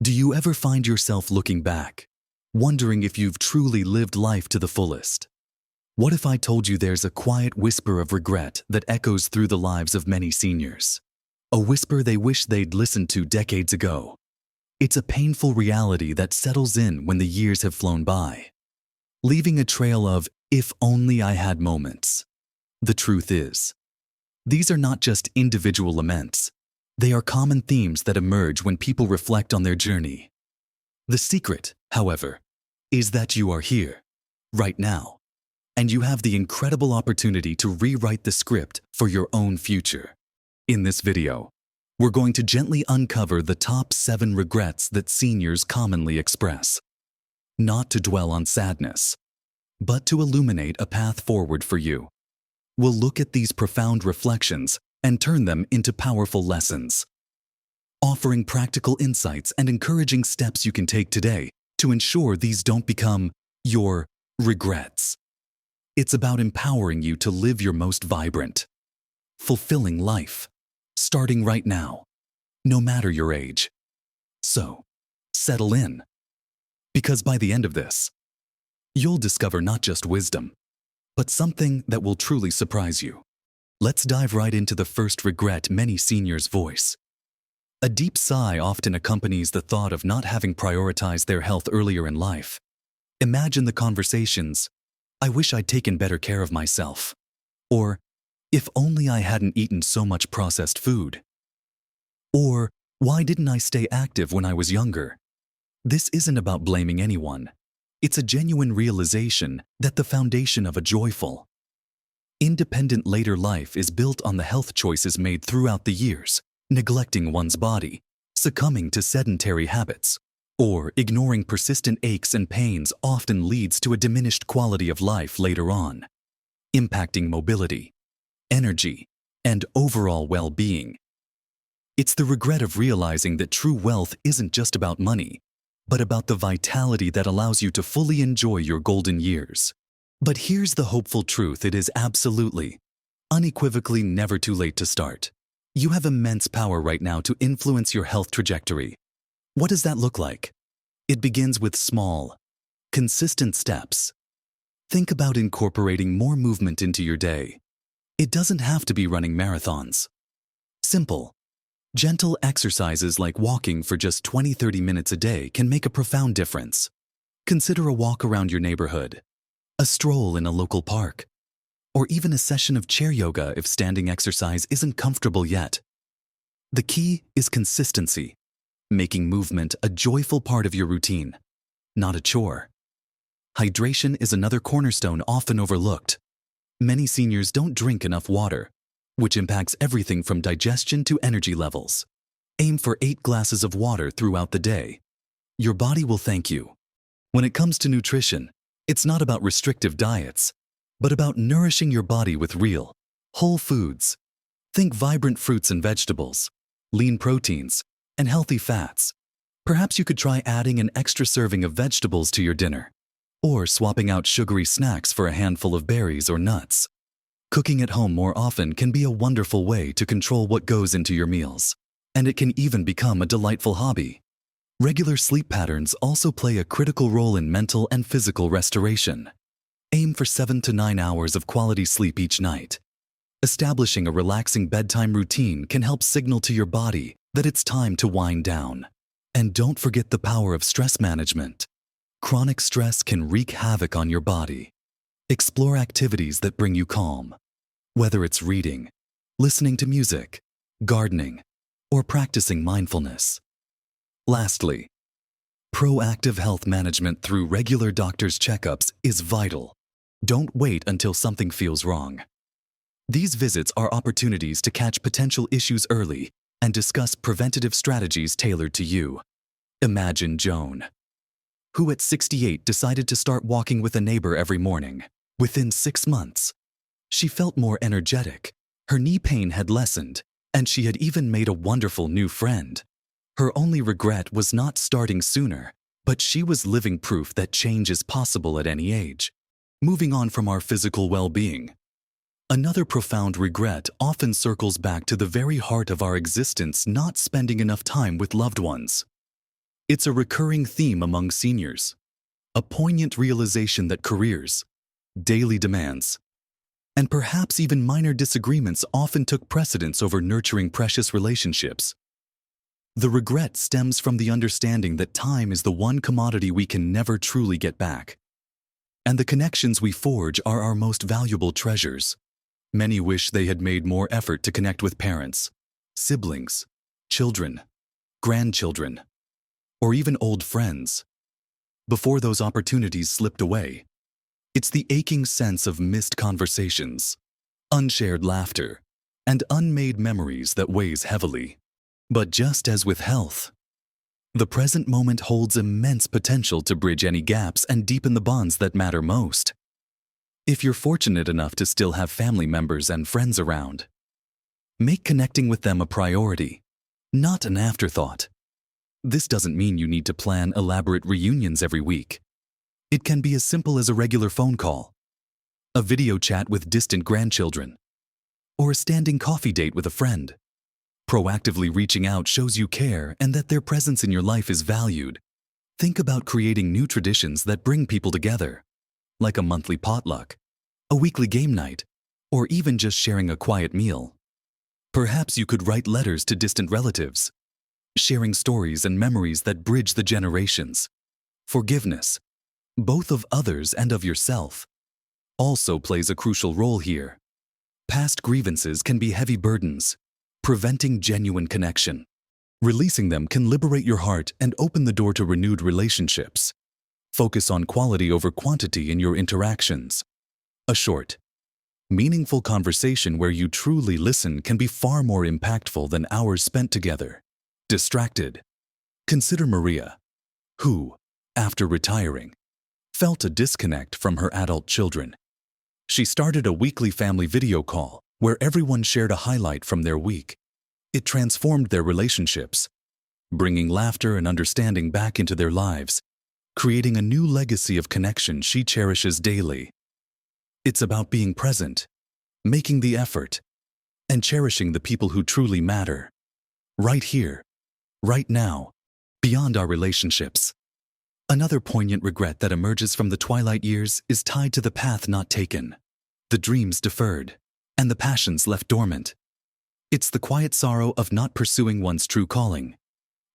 Do you ever find yourself looking back, wondering if you've truly lived life to the fullest? What if I told you there's a quiet whisper of regret that echoes through the lives of many seniors? A whisper they wish they'd listened to decades ago. It's a painful reality that settles in when the years have flown by, leaving a trail of "if only I had" moments. The truth is, these are not just individual laments. They are common themes that emerge when people reflect on their journey. The secret, however, is that you are here, right now, and you have the incredible opportunity to rewrite the script for your own future. In this video, we're going to gently uncover the top 7 regrets that seniors commonly express. Not to dwell on sadness, but to illuminate a path forward for you. We'll look at these profound reflections and turn them into powerful lessons, offering practical insights and encouraging steps you can take today to ensure these don't become your regrets. It's about empowering you to live your most vibrant, fulfilling life, starting right now, no matter your age. So, settle in, because by the end of this, you'll discover not just wisdom, but something that will truly surprise you. Let's dive right into the first regret many seniors voice. A deep sigh often accompanies the thought of not having prioritized their health earlier in life. Imagine the conversations, "I wish I'd taken better care of myself," or "if only I hadn't eaten so much processed food," or "why didn't I stay active when I was younger?" This isn't about blaming anyone. It's a genuine realization that the foundation of a joyful, independent later life is built on the health choices made throughout the years. Neglecting one's body, succumbing to sedentary habits, or ignoring persistent aches and pains often leads to a diminished quality of life later on, impacting mobility, energy, and overall well-being. It's the regret of realizing that true wealth isn't just about money, but about the vitality that allows you to fully enjoy your golden years. But here's the hopeful truth: it is absolutely, unequivocally never too late to start. You have immense power right now to influence your health trajectory. What does that look like? It begins with small, consistent steps. Think about incorporating more movement into your day. It doesn't have to be running marathons. Simple, gentle exercises like walking for just 20-30 minutes a day can make a profound difference. Consider a walk around your neighborhood, a stroll in a local park, or even a session of chair yoga if standing exercise isn't comfortable yet. The key is consistency, making movement a joyful part of your routine, not a chore. Hydration is another cornerstone often overlooked. Many seniors don't drink enough water, which impacts everything from digestion to energy levels. Aim for 8 glasses of water throughout the day. Your body will thank you. When it comes to nutrition, it's not about restrictive diets, but about nourishing your body with real, whole foods. Think vibrant fruits and vegetables, lean proteins, and healthy fats. Perhaps you could try adding an extra serving of vegetables to your dinner, or swapping out sugary snacks for a handful of berries or nuts. Cooking at home more often can be a wonderful way to control what goes into your meals, and it can even become a delightful hobby. Regular sleep patterns also play a critical role in mental and physical restoration. Aim for 7 to 9 hours of quality sleep each night. Establishing a relaxing bedtime routine can help signal to your body that it's time to wind down. And don't forget the power of stress management. Chronic stress can wreak havoc on your body. Explore activities that bring you calm, whether it's reading, listening to music, gardening, or practicing mindfulness. Lastly, proactive health management through regular doctor's checkups is vital. Don't wait until something feels wrong. These visits are opportunities to catch potential issues early and discuss preventative strategies tailored to you. Imagine Joan, who at 68 decided to start walking with a neighbor every morning. Within 6 months, she felt more energetic, her knee pain had lessened, and she had even made a wonderful new friend. Her only regret was not starting sooner, but she was living proof that change is possible at any age. Moving on from our physical well-being, another profound regret often circles back to the very heart of our existence: not spending enough time with loved ones. It's a recurring theme among seniors, a poignant realization that careers, daily demands, and perhaps even minor disagreements often took precedence over nurturing precious relationships. The regret stems from the understanding that time is the one commodity we can never truly get back, and the connections we forge are our most valuable treasures. Many wish they had made more effort to connect with parents, siblings, children, grandchildren, or even old friends before those opportunities slipped away. It's the aching sense of missed conversations, unshared laughter, and unmade memories that weighs heavily. But just as with health, the present moment holds immense potential to bridge any gaps and deepen the bonds that matter most. If you're fortunate enough to still have family members and friends around, make connecting with them a priority, not an afterthought. This doesn't mean you need to plan elaborate reunions every week. It can be as simple as a regular phone call, a video chat with distant grandchildren, or a standing coffee date with a friend. Proactively reaching out shows you care and that their presence in your life is valued. Think about creating new traditions that bring people together, like a monthly potluck, a weekly game night, or even just sharing a quiet meal. Perhaps you could write letters to distant relatives, sharing stories and memories that bridge the generations. Forgiveness, both of others and of yourself, also plays a crucial role here. Past grievances can be heavy burdens, preventing genuine connection. Releasing them can liberate your heart and open the door to renewed relationships. Focus on quality over quantity in your interactions. A short, meaningful conversation where you truly listen can be far more impactful than hours spent together, distracted. Consider Maria, who, after retiring, felt a disconnect from her adult children. She started a weekly family video call where everyone shared a highlight from their week. It transformed their relationships, bringing laughter and understanding back into their lives, creating a new legacy of connection she cherishes daily. It's about being present, making the effort, and cherishing the people who truly matter. Right here, right now, beyond our relationships. Another poignant regret that emerges from the twilight years is tied to the path not taken, the dreams deferred, and the passions left dormant. It's the quiet sorrow of not pursuing one's true calling,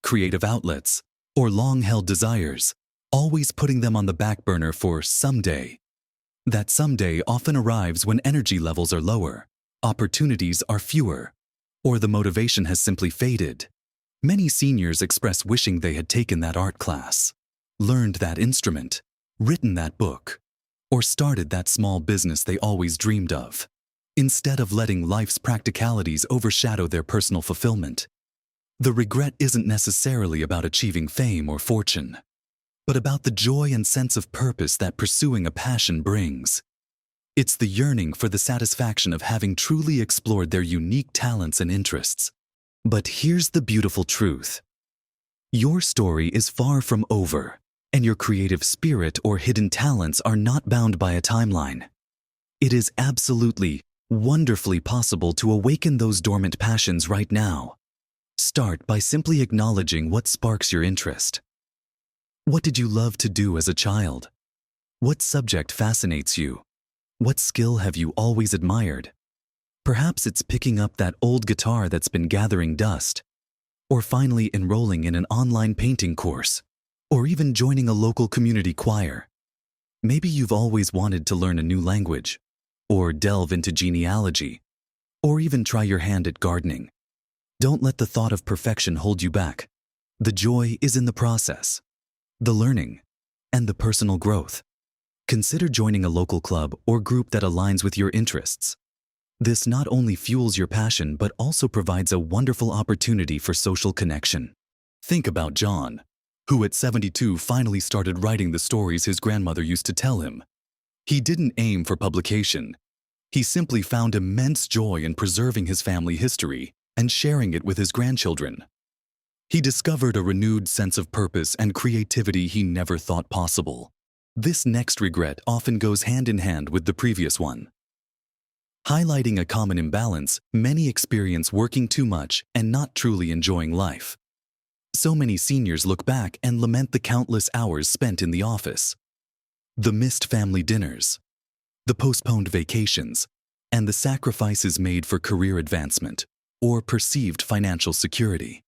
creative outlets, or long-held desires, always putting them on the back burner for someday. That someday often arrives when energy levels are lower, opportunities are fewer, or the motivation has simply faded. Many seniors express wishing they had taken that art class, learned that instrument, written that book, or started that small business they always dreamed of, instead of letting life's practicalities overshadow their personal fulfillment. The regret isn't necessarily about achieving fame or fortune, but about the joy and sense of purpose that pursuing a passion brings. It's the yearning for the satisfaction of having truly explored their unique talents and interests. But here's the beautiful truth. Your story is far from over, and your creative spirit or hidden talents are not bound by a timeline. It is absolutely, wonderfully possible to awaken those dormant passions right now. Start by simply acknowledging what sparks your interest. What did you love to do as a child? What subject fascinates you? What skill have you always admired? Perhaps it's picking up that old guitar that's been gathering dust, or finally enrolling in an online painting course, or even joining a local community choir. Maybe you've always wanted to learn a new language, or delve into genealogy, or even try your hand at gardening. Don't let the thought of perfection hold you back. The joy is in the process, the learning, and the personal growth. Consider joining a local club or group that aligns with your interests. This not only fuels your passion but also provides a wonderful opportunity for social connection. Think about John, who at 72 finally started writing the stories his grandmother used to tell him. He didn't aim for publication. He simply found immense joy in preserving his family history and sharing it with his grandchildren. He discovered a renewed sense of purpose and creativity he never thought possible. This next regret often goes hand in hand with the previous one. Highlighting a common imbalance many experience working too much and not truly enjoying life. So many seniors look back and lament the countless hours spent in the office, the missed family dinners, the postponed vacations, and the sacrifices made for career advancement or perceived financial security.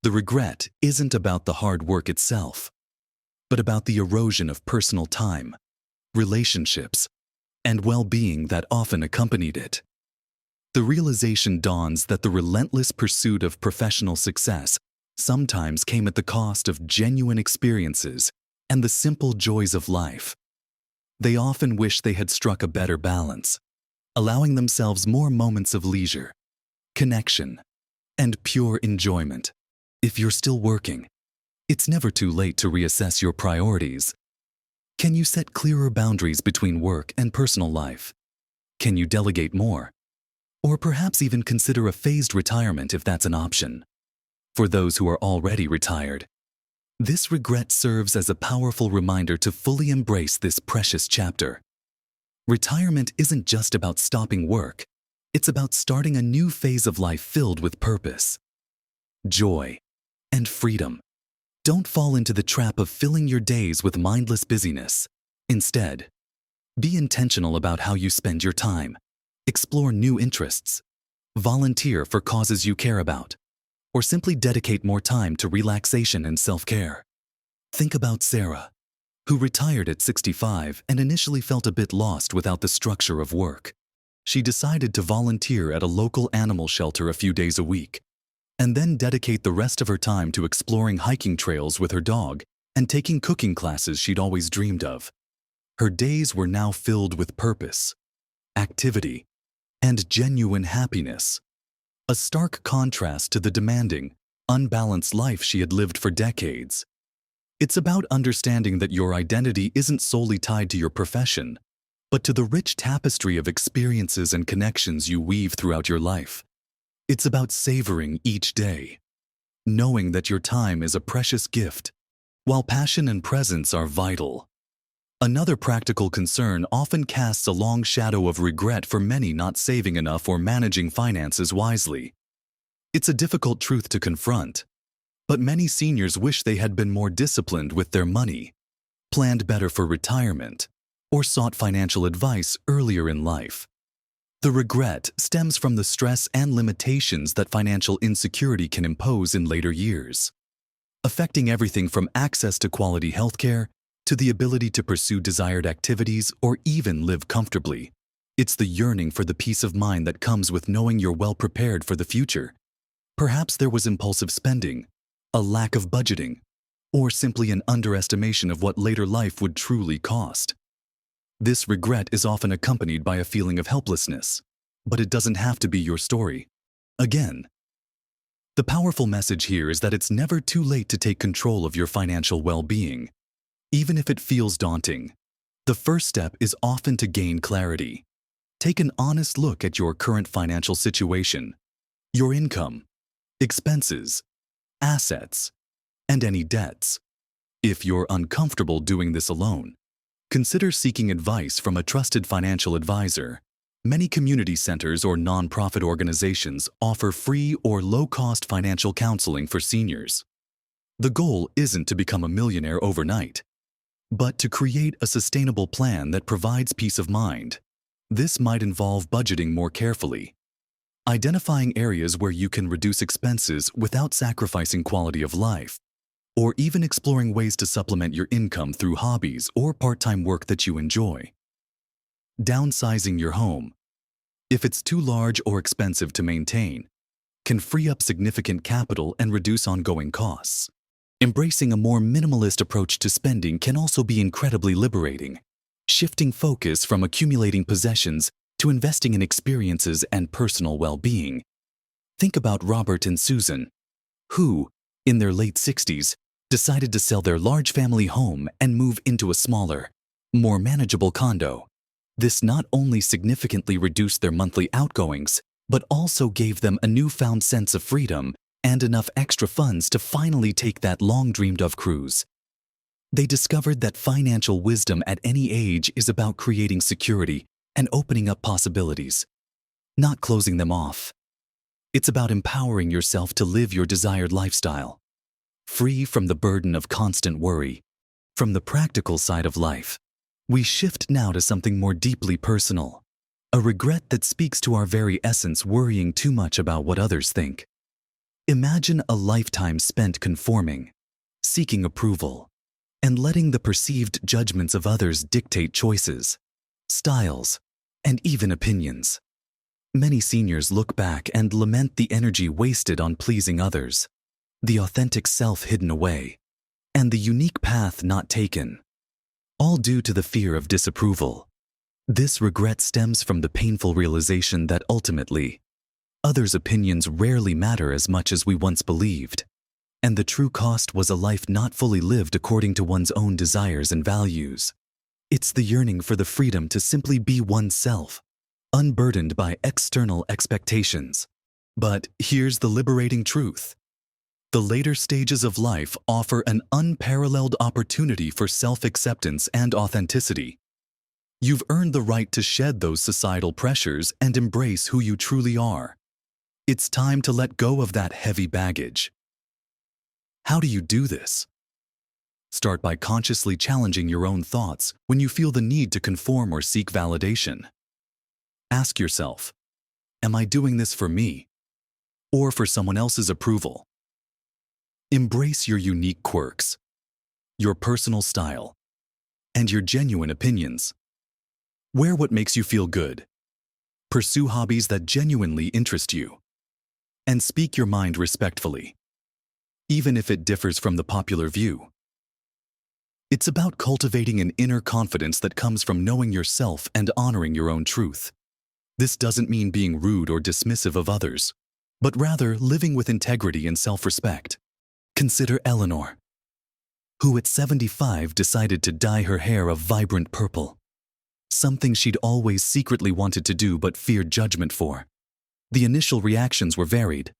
The regret isn't about the hard work itself, but about the erosion of personal time, relationships, and well-being that often accompanied it. The realization dawns that the relentless pursuit of professional success sometimes came at the cost of genuine experiences and the simple joys of life. They often wish they had struck a better balance, allowing themselves more moments of leisure, connection, and pure enjoyment. If you're still working, it's never too late to reassess your priorities. Can you set clearer boundaries between work and personal life? Can you delegate more? Or perhaps even consider a phased retirement if that's an option. For those who are already retired, this regret serves as a powerful reminder to fully embrace this precious chapter. Retirement isn't just about stopping work, it's about starting a new phase of life filled with purpose, joy, and freedom. Don't fall into the trap of filling your days with mindless busyness. Instead, be intentional about how you spend your time. Explore new interests, volunteer for causes you care about, or simply dedicate more time to relaxation and self-care. Think about Sarah, who retired at 65 and initially felt a bit lost without the structure of work. She decided to volunteer at a local animal shelter a few days a week, and then dedicate the rest of her time to exploring hiking trails with her dog and taking cooking classes she'd always dreamed of. Her days were now filled with purpose, activity, and genuine happiness, a stark contrast to the demanding, unbalanced life she had lived for decades. It's about understanding that your identity isn't solely tied to your profession, but to the rich tapestry of experiences and connections you weave throughout your life. It's about savoring each day, knowing that your time is a precious gift, while passion and presence are vital. Another practical concern often casts a long shadow of regret for many not saving enough or managing finances wisely. It's a difficult truth to confront, but many seniors wish they had been more disciplined with their money, planned better for retirement, or sought financial advice earlier in life. The regret stems from the stress and limitations that financial insecurity can impose in later years, affecting everything from access to quality healthcare to the ability to pursue desired activities or even live comfortably. It's the yearning for the peace of mind that comes with knowing you're well prepared for the future. Perhaps there was impulsive spending, a lack of budgeting, or simply an underestimation of what later life would truly cost. This regret is often accompanied by a feeling of helplessness, but it doesn't have to be your story. Again, the powerful message here is that it's never too late to take control of your financial well-being. Even if it feels daunting, the first step is often to gain clarity. Take an honest look at your current financial situation, your income, expenses, assets, and any debts. If you're uncomfortable doing this alone, consider seeking advice from a trusted financial advisor. Many community centers or nonprofit organizations offer free or low-cost financial counseling for seniors. The goal isn't to become a millionaire overnight, but to create a sustainable plan that provides peace of mind. This might involve budgeting more carefully, identifying areas where you can reduce expenses without sacrificing quality of life, or even exploring ways to supplement your income through hobbies or part-time work that you enjoy. Downsizing your home, if it's too large or expensive to maintain, can free up significant capital and reduce ongoing costs. Embracing a more minimalist approach to spending can also be incredibly liberating, shifting focus from accumulating possessions to investing in experiences and personal well-being. Think about Robert and Susan, who, in their late 60s, decided to sell their large family home and move into a smaller, more manageable condo. This not only significantly reduced their monthly outgoings, but also gave them a newfound sense of freedom and enough extra funds to finally take that long-dreamed-of cruise. They discovered that financial wisdom at any age is about creating security and opening up possibilities, not closing them off. It's about empowering yourself to live your desired lifestyle, free from the burden of constant worry. From the practical side of life, we shift now to something more deeply personal, a regret that speaks to our very essence, worrying too much about what others think. Imagine a lifetime spent conforming, seeking approval, and letting the perceived judgments of others dictate choices, styles, and even opinions. Many seniors look back and lament the energy wasted on pleasing others, the authentic self hidden away, and the unique path not taken, all due to the fear of disapproval. This regret stems from the painful realization that ultimately, others' opinions rarely matter as much as we once believed, and the true cost was a life not fully lived according to one's own desires and values. It's the yearning for the freedom to simply be oneself, unburdened by external expectations. But here's the liberating truth. The later stages of life offer an unparalleled opportunity for self-acceptance and authenticity. You've earned the right to shed those societal pressures and embrace who you truly are. It's time to let go of that heavy baggage. How do you do this? Start by consciously challenging your own thoughts when you feel the need to conform or seek validation. Ask yourself, am I doing this for me or for someone else's approval? Embrace your unique quirks, your personal style, and your genuine opinions. Wear what makes you feel good. Pursue hobbies that genuinely interest you. And speak your mind respectfully, even if it differs from the popular view. It's about cultivating an inner confidence that comes from knowing yourself and honoring your own truth. This doesn't mean being rude or dismissive of others, but rather living with integrity and self-respect. Consider Eleanor, who at 75 decided to dye her hair a vibrant purple, something she'd always secretly wanted to do but feared judgment for. The initial reactions were varied,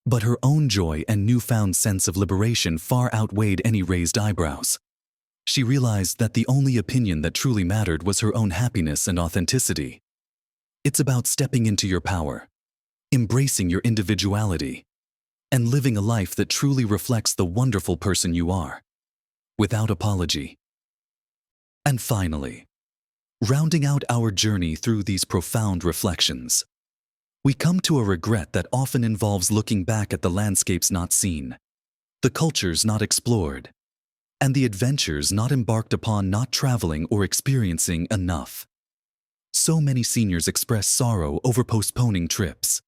but her own joy and newfound sense of liberation far outweighed any raised eyebrows. She realized that the only opinion that truly mattered was her own happiness and authenticity. It's about stepping into your power, embracing your individuality, and living a life that truly reflects the wonderful person you are, without apology. And finally, rounding out our journey through these profound reflections, we come to a regret that often involves looking back at the landscapes not seen, the cultures not explored, and the adventures not embarked upon, not traveling or experiencing enough. So many seniors express sorrow over postponing trips,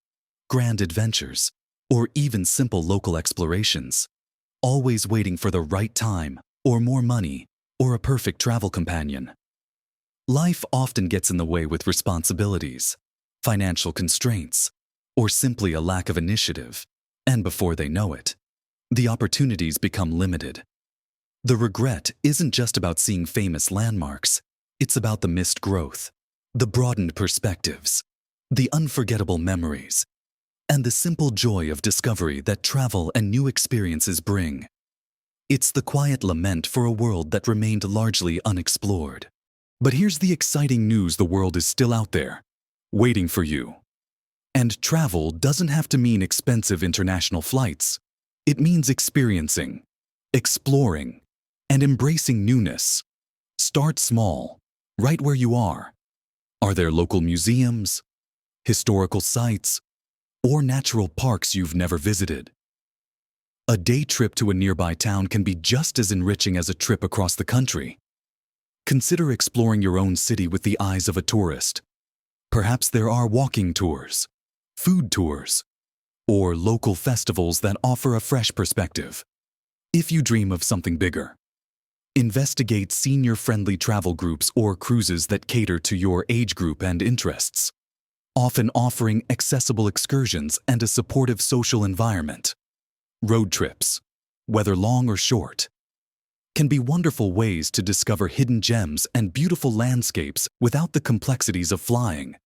grand adventures, or even simple local explorations, always waiting for the right time, or more money, or a perfect travel companion. Life often gets in the way with responsibilities, financial constraints, or simply a lack of initiative, and before they know it, the opportunities become limited. The regret isn't just about seeing famous landmarks, it's about the missed growth, the broadened perspectives, the unforgettable memories, and the simple joy of discovery that travel and new experiences bring. It's the quiet lament for a world that remained largely unexplored. But here's the exciting news: the world is still out there, waiting for you. And travel doesn't have to mean expensive international flights. It means experiencing, exploring, and embracing newness. Start small, right where you are. Are there local museums, historical sites, or natural parks you've never visited? A day trip to a nearby town can be just as enriching as a trip across the country. Consider exploring your own city with the eyes of a tourist. Perhaps there are walking tours, food tours, or local festivals that offer a fresh perspective. If you dream of something bigger, investigate senior-friendly travel groups or cruises that cater to your age group and interests, often offering accessible excursions and a supportive social environment. Road trips, whether long or short, can be wonderful ways to discover hidden gems and beautiful landscapes without the complexities of flying.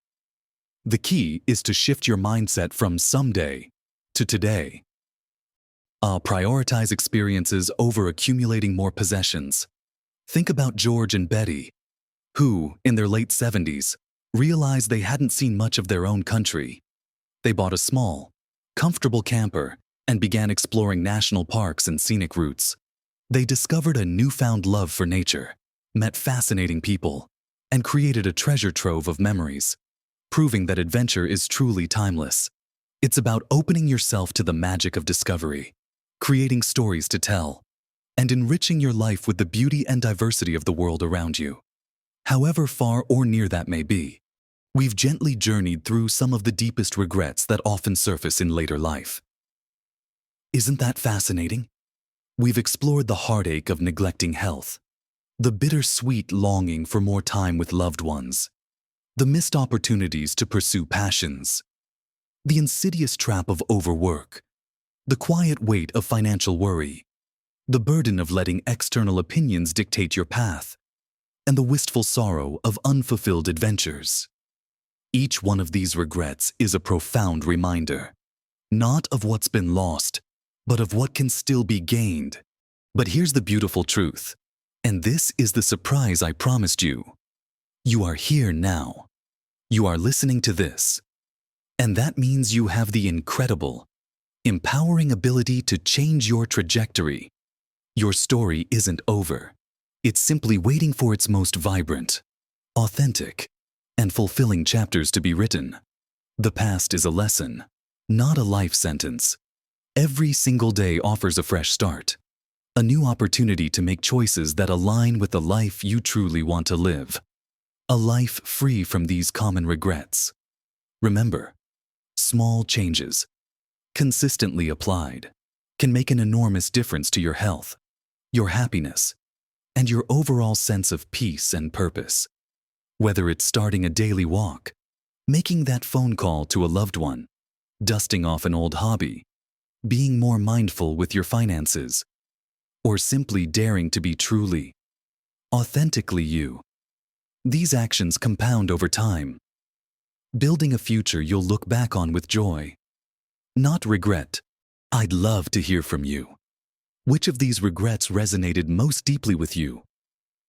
The key is to shift your mindset from someday to today. Prioritize experiences over accumulating more possessions. Think about George and Betty, who, in their late 70s, realized they hadn't seen much of their own country. They bought a small, comfortable camper and began exploring national parks and scenic routes. They discovered a newfound love for nature, met fascinating people, and created a treasure trove of memories, proving that adventure is truly timeless. It's about opening yourself to the magic of discovery, creating stories to tell, and enriching your life with the beauty and diversity of the world around you. However far or near that may be, we've gently journeyed through some of the deepest regrets that often surface in later life. Isn't that fascinating? We've explored the heartache of neglecting health, the bittersweet longing for more time with loved ones, the missed opportunities to pursue passions, the insidious trap of overwork, the quiet weight of financial worry, the burden of letting external opinions dictate your path, and the wistful sorrow of unfulfilled adventures. Each one of these regrets is a profound reminder, not of what's been lost, but of what can still be gained. But here's the beautiful truth, and this is the surprise I promised you. You are here now. You are listening to this. And that means you have the incredible, empowering ability to change your trajectory. Your story isn't over. It's simply waiting for its most vibrant, authentic, and fulfilling chapters to be written. The past is a lesson, not a life sentence. Every single day offers a fresh start, a new opportunity to make choices that align with the life you truly want to live. A life free from these common regrets. Remember, small changes, consistently applied, can make an enormous difference to your health, your happiness, and your overall sense of peace and purpose. Whether it's starting a daily walk, making that phone call to a loved one, dusting off an old hobby, being more mindful with your finances, or simply daring to be truly, authentically you. These actions compound over time, building a future you'll look back on with joy, not regret. I'd love to hear from you. Which of these regrets resonated most deeply with you?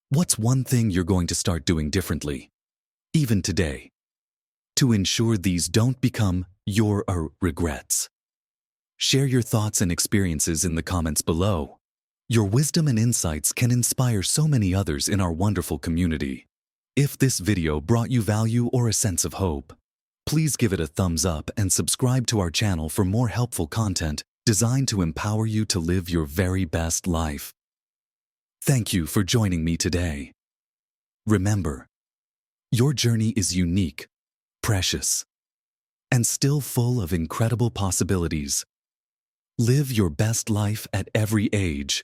What's one thing you're going to start doing differently, even today, to ensure these don't become your regrets? Share your thoughts and experiences in the comments below. Your wisdom and insights can inspire so many others in our wonderful community. If this video brought you value or a sense of hope, please give it a thumbs up and subscribe to our channel for more helpful content designed to empower you to live your very best life. Thank you for joining me today. Remember, your journey is unique, precious, and still full of incredible possibilities. Live your best life at every age,